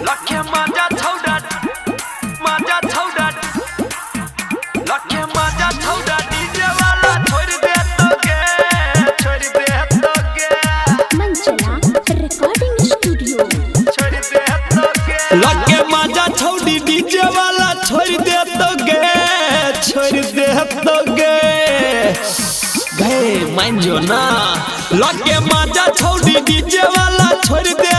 लखे माजा छौडा लखे माजा छौडा डीजे वाला छोड़ दे तोगे मंचला रिकॉर्डिंग स्टूडियो छोड़ दे तोगे लखे माजा छौड़ी डीजे वाला छोड़ दे तोगे गे मान जो ना लखे माजा छौड़ी डीजे वाला छोड़ दे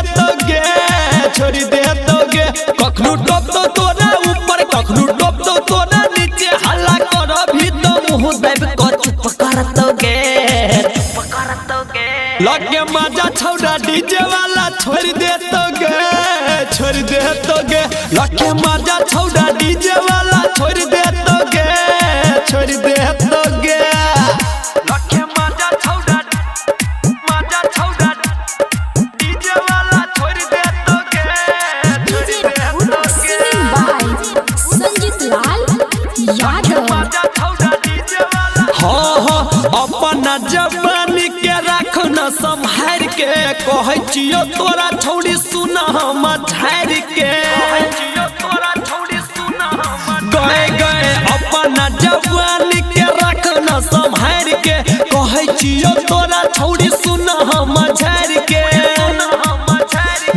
तोगे कखनु टोप तो तोरा ऊपर कखनु टोप तो तोरा नीचे हल्ला कर भी तो मुंह देब को चुप कर तोगे लगे माजा छौड़ा डीजे वाला छोड़ दे तोगे लगे माजा छौड़ा डीजे वाला छोड़ दे तोगे लखे माजा छौडा डीजे वाला छोड़ दे तोगे DJ singing by Sanjeet Lal Yadav माजा छौडा डीजे वाला हाँ अपना जवानी के राख न संभार के कहै छियो तोरा छौड़ी सुना हम झार के जियो तोरा छोड़ी सुना गए अपना जवानी के राख न संभार के कहै छियो तोरा छौड़ी सुना हम झार के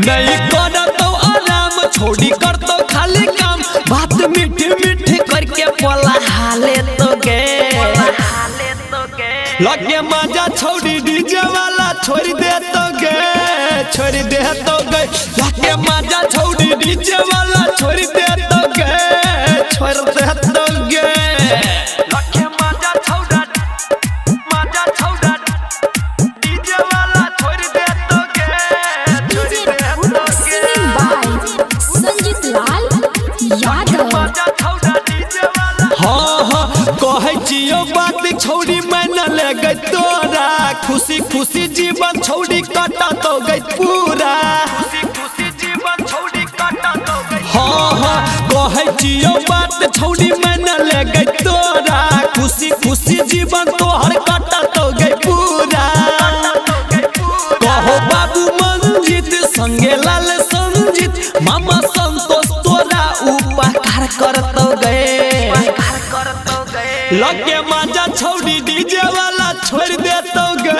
नहीं कर तो आराम छोड़ी कर तो खाली काम बात मीठी मीठी करके बोला हाले तो गे लगे माजा छौड़ी डीजे वाला छोड़ दे तोगे लगे माजा छौड़ी डीजे वाला छोड़ दे तोगे लखे माजा छौडा डीजे वाला छोड़ दे तोगे DJ singing by Sanjeet Lal Yadav माजा छौडा डीजे वाला हाँ कहै छियो बात छौड़ी मैन ले गई तोरा खुशी खुशी जीवन छौड़ी कटा तो गई पूरा खुशी जीवन छोड़ी काटा तो गई हाँ कहै छियो बात छौड़ी मैन ले गई तोरा खुशी खुशी जीवन तोहर कटा तो गई पूरा कहो बाबू मंजित संगे लाल संजीत मामा संतोष तोरा उपकार कर तो गए लगे माजा छौड़ी डीजे वाला छोड़ दे तोगे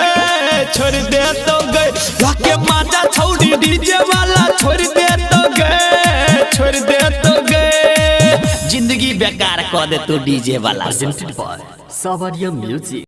लगे माजा छौड़ी डीजे वाला छोड़ दे तोगे जिंदगी बेकार कर दे तू डीजे वाला Presented by Savaria Music.